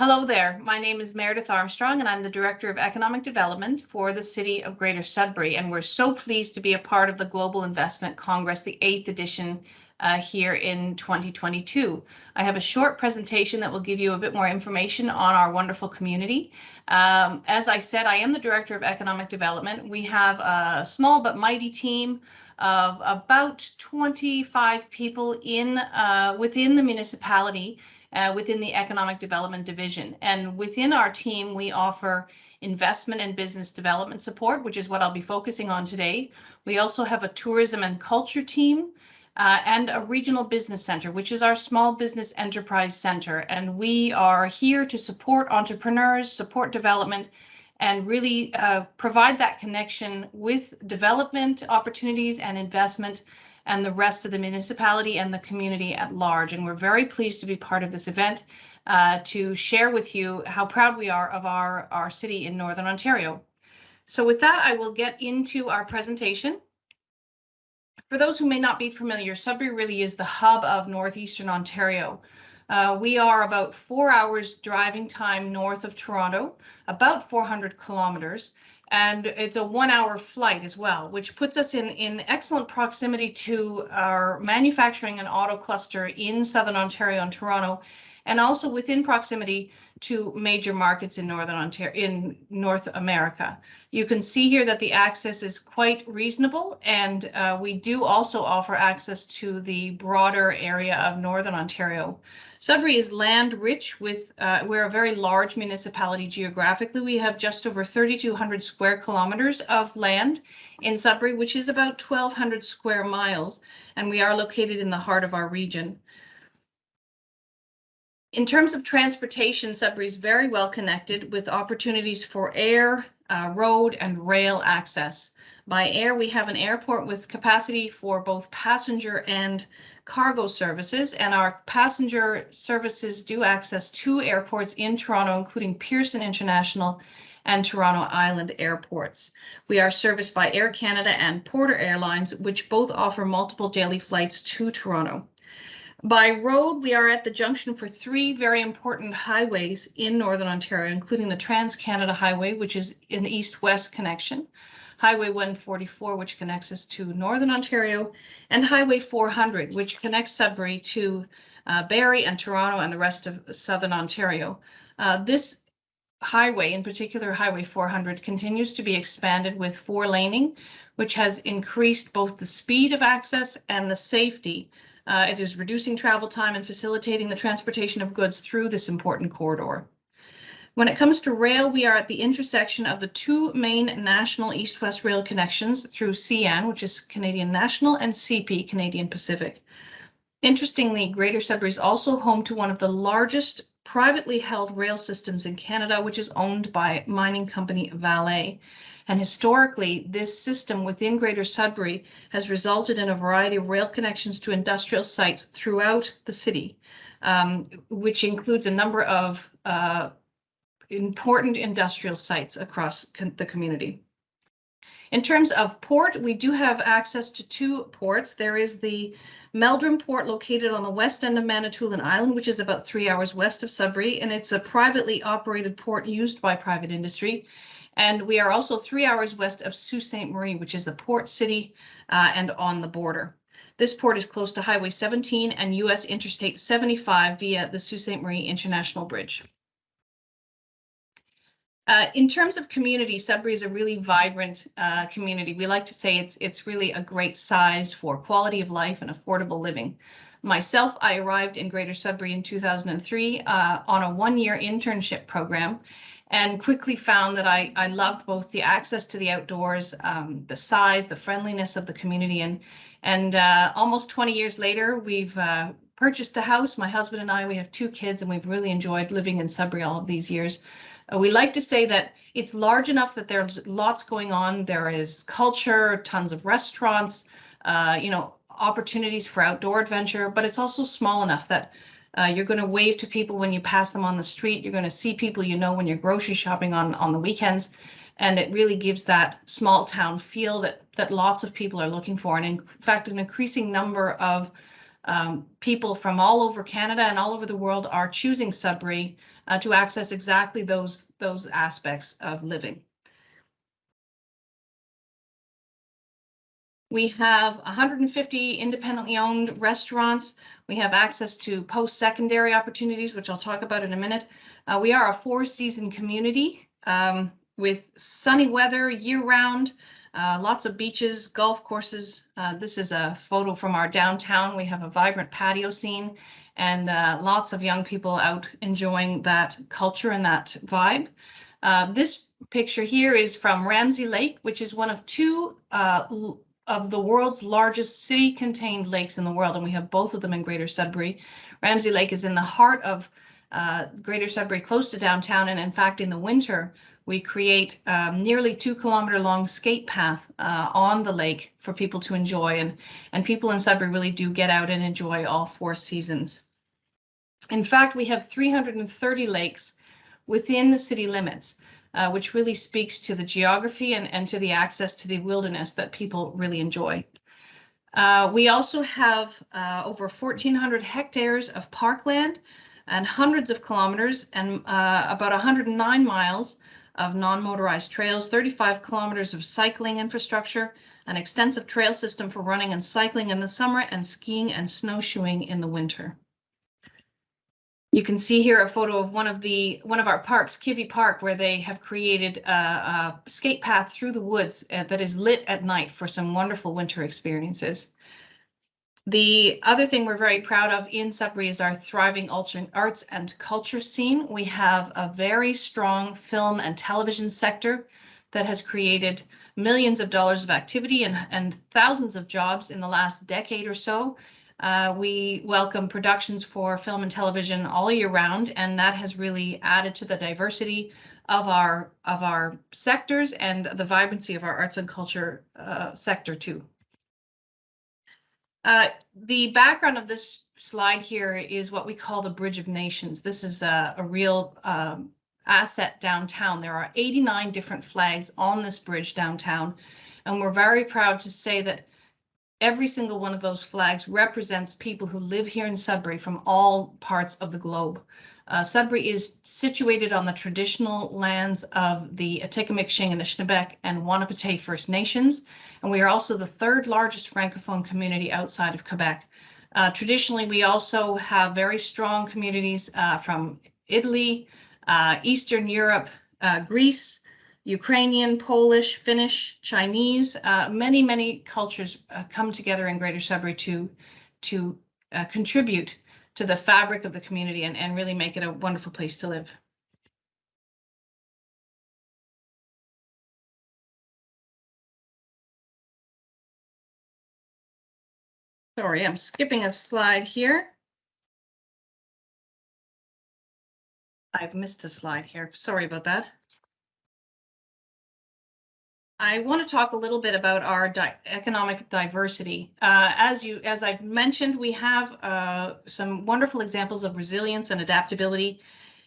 Hello there. My name is Meredith Armstrong, and I'm the Director of Economic Development for the City of Greater Sudbury. And we're so pleased to be a part of the Global Investment Congress, the 8th edition here in 2022. I have a short presentation that will give you a bit more information on our wonderful community. As I said, I am the Director of Economic Development. We have a small but mighty team of about 25 people within the municipality, within the Economic Development Division. And within our team, we offer investment and business development support, which is what I'll be focusing on today. We also have a tourism and culture team and a regional business center, which is our small business enterprise center. And we are here to support entrepreneurs, support development, and really provide that connection with development opportunities and investment and the rest of the municipality and the community at large. And we're very pleased to be part of this event to share with you how proud we are of our city in Northern Ontario. So with that, I will get into our presentation. For those who may not be familiar, Sudbury really is the hub of Northeastern Ontario. We are about 4 hours driving time north of Toronto, about 400 kilometers, and it's a 1 hour flight as well, which puts us in excellent proximity to our manufacturing and auto cluster in Southern Ontario and Toronto, and also within proximity to major markets in North America. You can see here that the access is quite reasonable, and we do also offer access to the broader area of Northern Ontario. Sudbury is land rich we're a very large municipality geographically. We have just over 3,200 square kilometers of land in Sudbury, which is about 1,200 square miles, and we are located in the heart of our region. In terms of transportation, Sudbury is very well connected with opportunities for air, road, and rail access. By air, we have an airport with capacity for both passenger and cargo services, and our passenger services do access 2 airports in Toronto, including Pearson International and Toronto Island airports. We are serviced by Air Canada and Porter Airlines, which both offer multiple daily flights to Toronto. By road, we are at the junction for 3 very important highways in Northern Ontario, including the Trans-Canada Highway, which is an east-west connection, Highway 144, which connects us to Northern Ontario, and Highway 400, which connects Sudbury to Barrie and Toronto and the rest of Southern Ontario. This highway, in particular Highway 400, continues to be expanded with 4-laning, which has increased both the speed of access and the safety. It is reducing travel time and facilitating the transportation of goods through this important corridor. When it comes to rail, we are at the intersection of the 2 main national east-west rail connections through CN, which is Canadian National, and CP, Canadian Pacific. Interestingly, Greater Sudbury is also home to one of the largest privately held rail systems in Canada, which is owned by mining company Vale. And historically, this system within Greater Sudbury has resulted in a variety of rail connections to industrial sites throughout the city, which includes a number of important industrial sites across the community. In terms of port, we do have access to 2 ports. There is the Meldrum Port located on the west end of Manitoulin Island, which is about 3 hours west of Sudbury, and it's a privately operated port used by private industry. And we are also 3 hours west of Sault Ste. Marie, which is a port city and on the border. This port is close to Highway 17 and US Interstate 75 via the Sault Ste. Marie International Bridge. In terms of community, Sudbury is a really vibrant community. We like to say it's really a great size for quality of life and affordable living. Myself, I arrived in Greater Sudbury in 2003 on a 1-year internship program, and quickly found that I loved both the access to the outdoors, the size, the friendliness of the community, and almost 20 years later, we've purchased a house. My husband and I, we have 2 kids, and we've really enjoyed living in Sudbury all of these years. We like to say that it's large enough that there's lots going on. There is culture, tons of restaurants, opportunities for outdoor adventure, but it's also small enough that you're going to wave to people when you pass them on the street. You're going to see people when you're grocery shopping on the weekends. And it really gives that small town feel that lots of people are looking for. And in fact, an increasing number of people from all over Canada and all over the world are choosing Sudbury to access exactly those aspects of living. We have 150 independently owned restaurants. We have access to post-secondary opportunities, which I'll talk about in a minute. We are a four-season community with sunny weather year-round, lots of beaches, golf courses. This is a photo from our downtown. We have a vibrant patio scene and lots of young people out enjoying that culture and that vibe. This picture here is from Ramsey Lake, which is one of two of the world's largest city-contained lakes in the world, and we have both of them in Greater Sudbury. Ramsey Lake is in the heart of Greater Sudbury, close to downtown, and in fact, in the winter, we create nearly 2-kilometer long skate path on the lake for people to enjoy, and people in Sudbury really do get out and enjoy all four seasons. In fact, we have 330 lakes within the city limits, which really speaks to the geography and to the access to the wilderness that people really enjoy. We also have over 1,400 hectares of parkland and hundreds of kilometers and about 109 miles of non-motorized trails, 35 kilometers of cycling infrastructure, an extensive trail system for running and cycling in the summer, and skiing and snowshoeing in the winter. You can see here a photo of one of our parks, Kivy Park, where they have created a skate path through the woods that is lit at night for some wonderful winter experiences. The other thing we're very proud of in Sudbury is our thriving arts and culture scene. We have a very strong film and television sector that has created millions of dollars of activity and thousands of jobs in the last decade or so. We welcome productions for film and television all year round, and that has really added to the diversity of our sectors and the vibrancy of our arts and culture sector too. The background of this slide here is what we call the Bridge of Nations. This is a real asset downtown. There are 89 different flags on this bridge downtown, and we're very proud to say that every single one of those flags represents people who live here in Sudbury from all parts of the globe. Sudbury is situated on the traditional lands of the Atikameksheng, Anishinaabe, and Wanapitei First Nations, and we are also the third largest Francophone community outside of Quebec. Traditionally, we also have very strong communities from Italy, Eastern Europe, Greece, Ukrainian, Polish, Finnish, Chinese, many cultures come together in Greater Sudbury to contribute to the fabric of the community and really make it a wonderful place to live. Sorry, I'm skipping a slide here. I've missed a slide here. Sorry about that. I want to talk a little bit about our economic diversity. As I've mentioned, we have some wonderful examples of resilience and adaptability.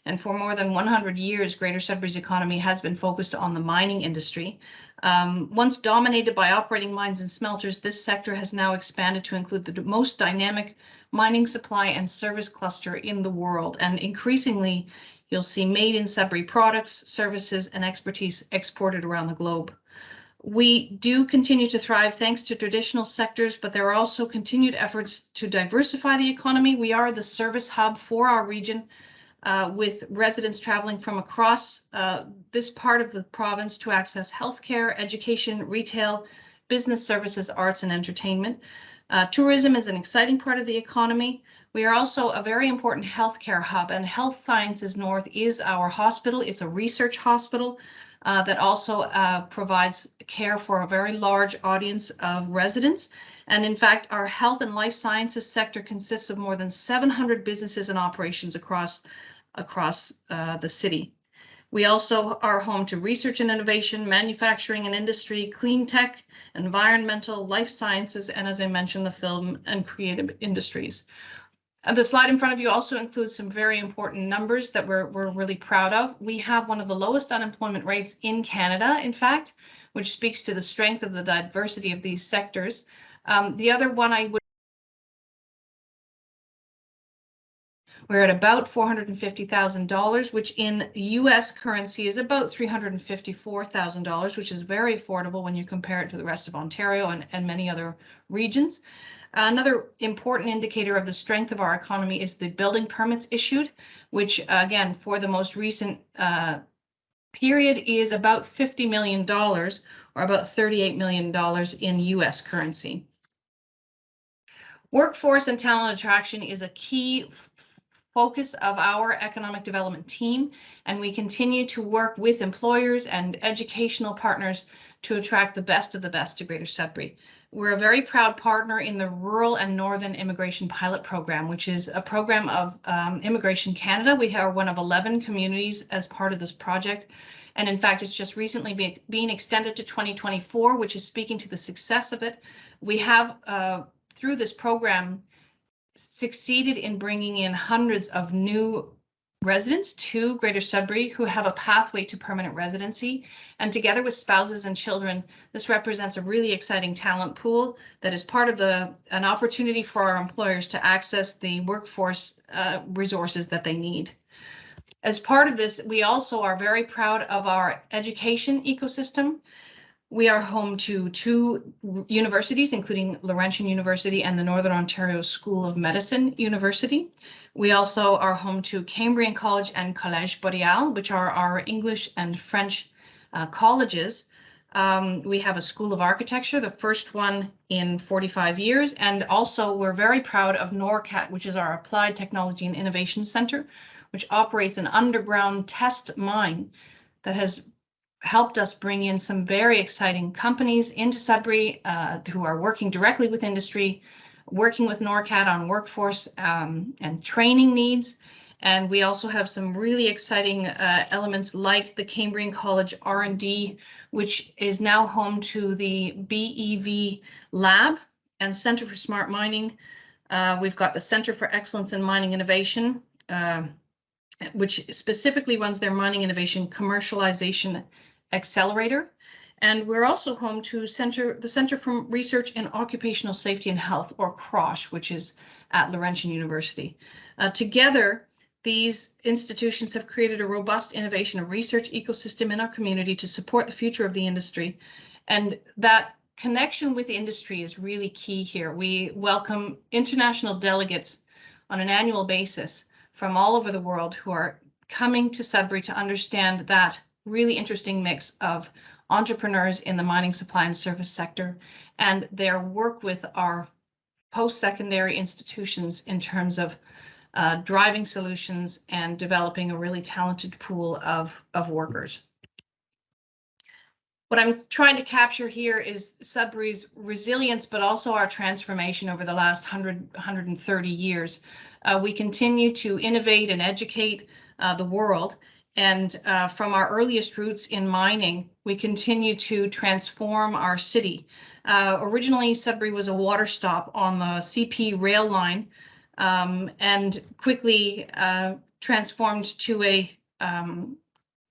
And for more than 100 years, Greater Sudbury's economy has been focused on the mining industry. Once dominated by operating mines and smelters, this sector has now expanded to include the most dynamic mining supply and service cluster in the world. And increasingly, you'll see made in Sudbury products, services, and expertise exported around the globe. We do continue to thrive thanks to traditional sectors, but there are also continued efforts to diversify the economy. We are the service hub for our region, with residents traveling from across this part of the province to access healthcare, education, retail, business services, arts, and entertainment. Tourism is an exciting part of the economy. We are also a very important healthcare hub, and Health Sciences North is our hospital. It's a research hospital that also provides care for a very large audience of residents. And in fact, our health and life sciences sector consists of more than 700 businesses and operations across the city. We also are home to research and innovation, manufacturing and industry, clean tech, environmental, life sciences, and as I mentioned, the film and creative industries. The slide in front of you also includes some very important numbers that we're really proud of. We have one of the lowest unemployment rates in Canada, in fact, which speaks to the strength of the diversity of these sectors. The other one I would We're at about $450,000, which in US currency is about $354,000, which is very affordable when you compare it to the rest of Ontario and many other regions. Another important indicator of the strength of our economy is the building permits issued, which again, for the most recent period is about $50 million or about $38 million in US currency. Workforce and talent attraction is a key focus of our economic development team, and we continue to work with employers and educational partners to attract the best of the best to Greater Sudbury. We're a very proud partner in the Rural and Northern Immigration Pilot Program, which is a program of Immigration Canada. We are one of 11 communities as part of this project. And in fact, it's just recently being extended to 2024, which is speaking to the success of it. We have, through this program, succeeded in bringing in hundreds of new residents to Greater Sudbury who have a pathway to permanent residency. And together with spouses and children, this represents a really exciting talent pool that is part of an opportunity for our employers to access the workforce resources that they need. As part of this, we also are very proud of our education ecosystem. We are home to 2 universities, including Laurentian University and the Northern Ontario School of Medicine University. We also are home to Cambrian College and Collège Boreal, which are our English and French colleges. We have a School of Architecture, the first one in 45 years. And also we're very proud of NORCAT, which is our Applied Technology and Innovation Center, which operates an underground test mine that has helped us bring in some very exciting companies into Sudbury who are working directly with industry, working with NORCAT on workforce and training needs. And we also have some really exciting elements like the Cambrian College R&D, which is now home to the BEV Lab and Center for Smart Mining. We've got the Center for Excellence in Mining Innovation, which specifically runs their mining innovation commercialization accelerator. And we're also home to the Center for Research in Occupational Safety and Health, or CROSH, which is at Laurentian University. Together, these institutions have created a robust innovation and research ecosystem in our community to support the future of the industry. And that connection with industry is really key here. We welcome international delegates on an annual basis from all over the world who are coming to Sudbury to understand that really interesting mix of entrepreneurs in the mining supply and service sector and their work with our post-secondary institutions in terms of driving solutions and developing a really talented pool of workers. What I'm trying to capture here is Sudbury's resilience, but also our transformation over the last 130 years. We continue to innovate and educate the world. And from our earliest roots in mining, we continue to transform our city. Originally, Sudbury was a water stop on the CP rail line and quickly transformed to a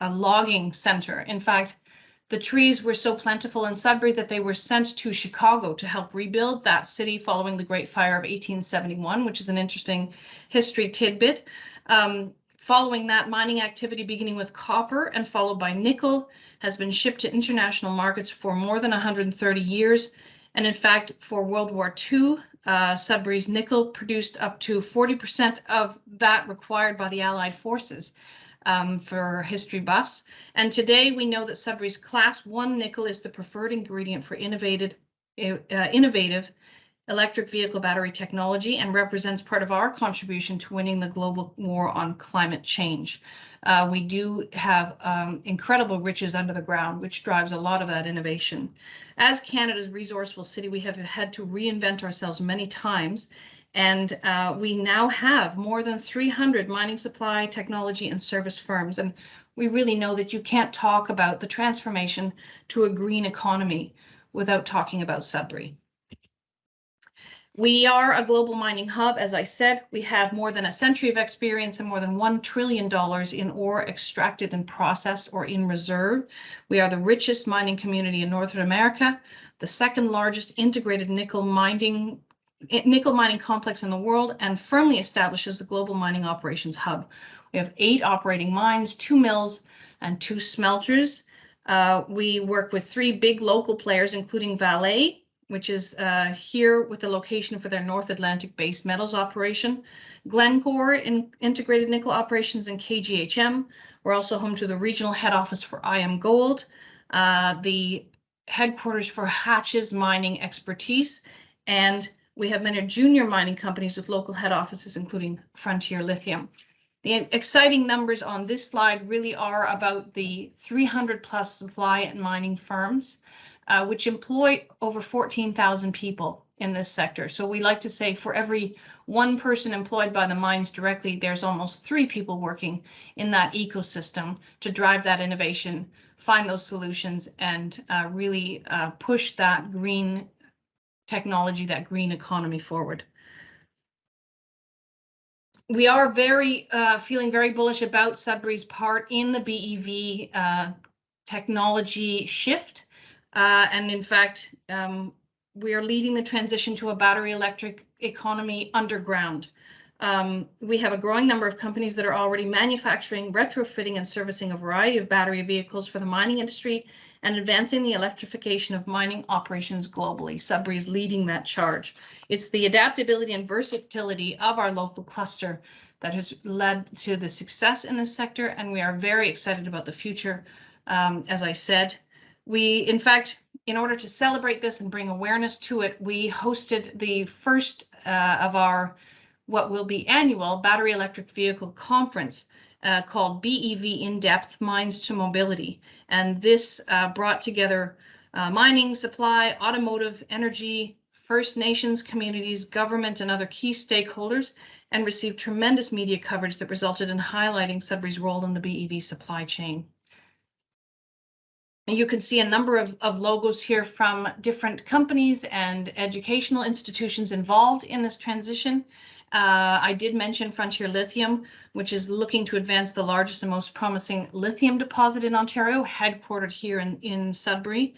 logging center. In fact, the trees were so plentiful in Sudbury that they were sent to Chicago to help rebuild that city following the Great Fire of 1871, which is an interesting history tidbit. Following that, mining activity beginning with copper and followed by nickel has been shipped to international markets for more than 130 years. And in fact, for World War II, Sudbury's nickel produced up to 40% of that required by the Allied forces. For history buffs. And today we know that Sudbury's Class 1 nickel is the preferred ingredient for innovative electric vehicle battery technology and represents part of our contribution to winning the global war on climate change. We do have incredible riches under the ground, which drives a lot of that innovation. As Canada's resourceful city, we have had to reinvent ourselves many times. And we now have more than 300 mining supply, technology, and service firms. And we really know that you can't talk about the transformation to a green economy without talking about Sudbury. We are a global mining hub. As I said, we have more than a century of experience and more than $1 trillion in ore extracted and processed or in reserve. We are the richest mining community in North America, the second largest integrated nickel mining nickel mining complex in the world and firmly establishes the global mining operations hub. We have 8 operating mines, 2 mills, and 2 smelters. We work with 3 big local players, including Vale, which is here with the location for their North Atlantic base metals operation, Glencore in integrated nickel operations, and KGHM. We're also home to the regional head office for IM Gold, the headquarters for Hatch's mining expertise, and we have many junior mining companies with local head offices, including Frontier Lithium. The exciting numbers on this slide really are about the 300 plus supply and mining firms, which employ over 14,000 people in this sector. So we like to say for every 1 person employed by the mines directly, there's almost 3 people working in that ecosystem to drive that innovation, find those solutions, and really push that green technology, that green economy forward. We are feeling very bullish about Sudbury's part in the BEV technology shift. And in fact, we are leading the transition to a battery electric economy underground. We have a growing number of companies that are already manufacturing, retrofitting, and servicing a variety of battery vehicles for the mining industry and advancing the electrification of mining operations globally. Sudbury is leading that charge. It's the adaptability and versatility of our local cluster that has led to the success in this sector, and we are very excited about the future. As I said, in fact, in order to celebrate this and bring awareness to it, we hosted the first of our what will be annual battery electric vehicle conference called BEV In-Depth Mines to Mobility. And this brought together mining, supply, automotive, energy, First Nations communities, government, and other key stakeholders, and received tremendous media coverage that resulted in highlighting Sudbury's role in the BEV supply chain. And you can see a number of logos here from different companies and educational institutions involved in this transition. I did mention Frontier Lithium, which is looking to advance the largest and most promising lithium deposit in Ontario, headquartered here in Sudbury.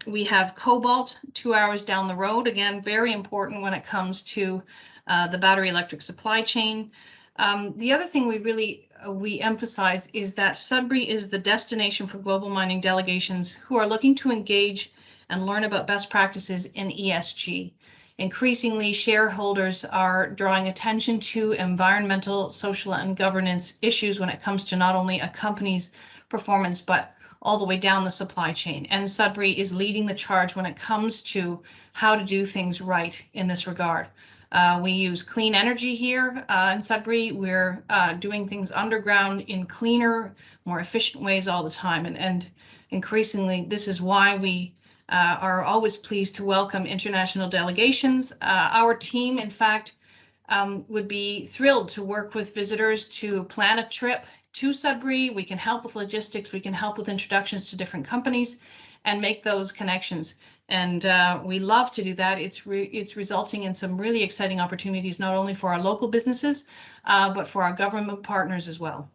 We have cobalt 2 hours down the road, again, very important when it comes to the battery electric supply chain. The other thing we emphasize is that Sudbury is the destination for global mining delegations who are looking to engage and learn about best practices in ESG. Increasingly, shareholders are drawing attention to environmental, social, and governance issues when it comes to not only a company's performance, but all the way down the supply chain. And Sudbury is leading the charge when it comes to how to do things right in this regard. We use clean energy here in Sudbury. We're doing things underground in cleaner, more efficient ways all the time. And increasingly, this is why we are always pleased to welcome international delegations. Our team, in fact, would be thrilled to work with visitors to plan a trip to Sudbury. We can help with logistics. We can help with introductions to different companies and make those connections. And we love to do that. It's resulting in some really exciting opportunities, not only for our local businesses, but for our government partners as well.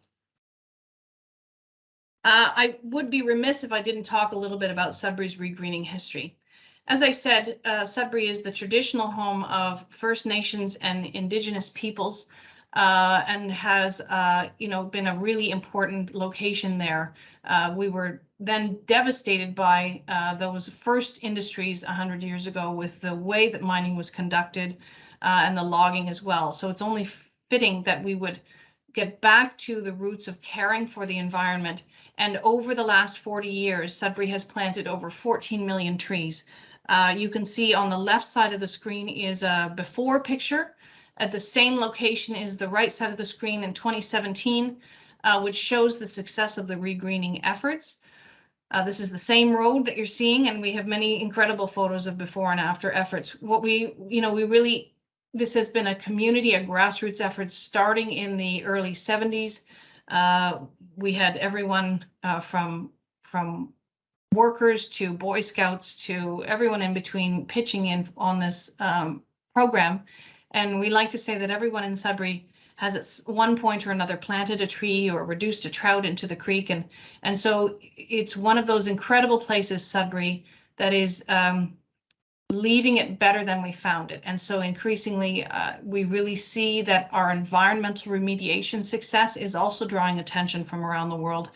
I would be remiss if I didn't talk a little bit about Sudbury's ReGreening history. As I said, Sudbury is the traditional home of First Nations and Indigenous peoples, and has been a really important location there. We were then devastated by those first industries 100 years ago with the way that mining was conducted and the logging as well. So it's only fitting that we would get back to the roots of caring for the environment. And over the last 40 years, Sudbury has planted over 14 million trees. You can see on the left side of the screen is a before picture. At the same location is the right side of the screen in 2017, which shows the success of the ReGreening efforts. This is the same road that you're seeing, and we have many incredible photos of before and after efforts. This has been a community, a grassroots effort starting in the early 70s. We had everyone from workers to Boy Scouts to everyone in between pitching in on this program. And we like to say that everyone in Sudbury has at one point or another planted a tree or reduced a trout into the creek. And so it's one of those incredible places, Sudbury, that is leaving it better than we found it. And so increasingly, we really see that our environmental remediation success is also drawing attention from around the world.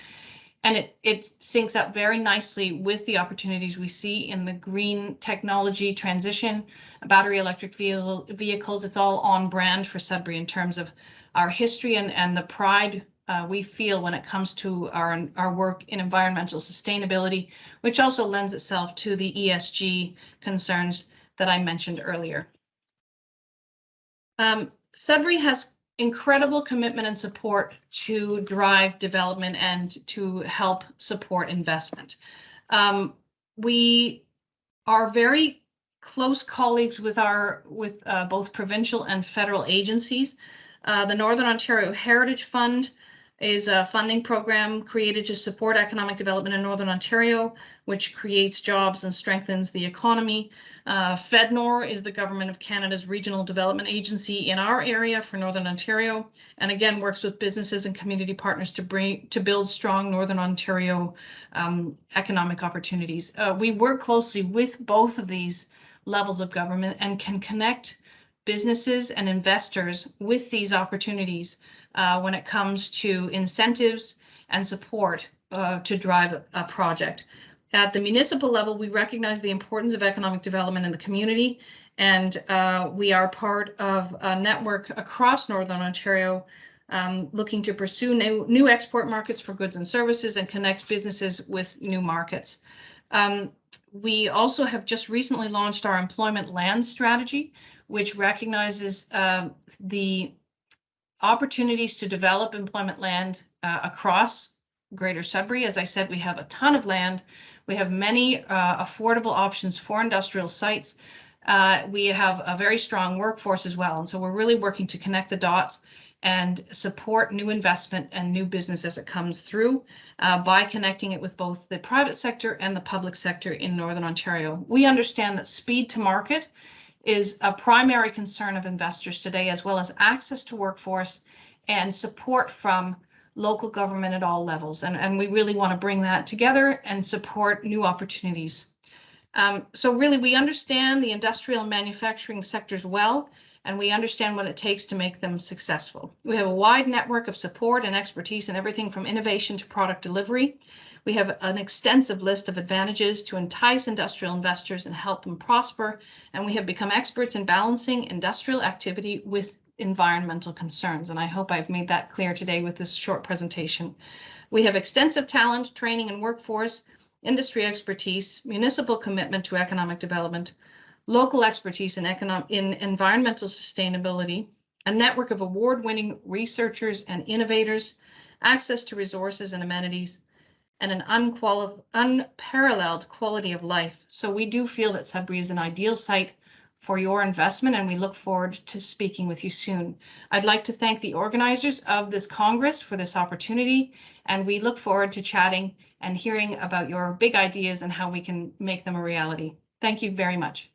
And it syncs up very nicely with the opportunities we see in the green technology transition, battery electric vehicles. It's all on brand for Sudbury in terms of our history and the pride we feel when it comes to our work in environmental sustainability, which also lends itself to the ESG concerns that I mentioned earlier. Sudbury has incredible commitment and support to drive development and to help support investment. We are very close colleagues with both provincial and federal agencies. The Northern Ontario Heritage Fund is a funding program created to support economic development in Northern Ontario, which creates jobs and strengthens the economy. FedNor is the Government of Canada's regional development agency in our area for Northern Ontario, and again works with businesses and community partners to build strong Northern Ontario economic opportunities. We work closely with both of these levels of government and can connect businesses and investors with these opportunities when it comes to incentives and support to drive a project. At the municipal level, we recognize the importance of economic development in the community, and we are part of a network across Northern Ontario looking to pursue new export markets for goods and services and connect businesses with new markets. We also have just recently launched our employment land strategy, which recognizes the opportunities to develop employment land across Greater Sudbury. As I said, we have a ton of land. We have many affordable options for industrial sites. We have a very strong workforce as well. And so we're really working to connect the dots and support new investment and new business as it comes through by connecting it with both the private sector and the public sector in Northern Ontario. We understand that speed to market is a primary concern of investors today, as well as access to workforce and support from local government at all levels. And we really want to bring that together and support new opportunities. So really, we understand the industrial and manufacturing sectors well, and we understand what it takes to make them successful. We have a wide network of support and expertise in everything from innovation to product delivery. We have an extensive list of advantages to entice industrial investors and help them prosper, and we have become experts in balancing industrial activity with environmental concerns, and I hope I've made that clear today with this short presentation. We have extensive talent, training, and workforce, industry expertise, municipal commitment to economic development, local expertise in environmental sustainability, a network of award-winning researchers and innovators, access to resources and amenities, and an unparalleled quality of life. So we do feel that Sudbury is an ideal site for your investment, and we look forward to speaking with you soon. I'd like to thank the organizers of this Congress for this opportunity, and we look forward to chatting and hearing about your big ideas and how we can make them a reality. Thank you very much.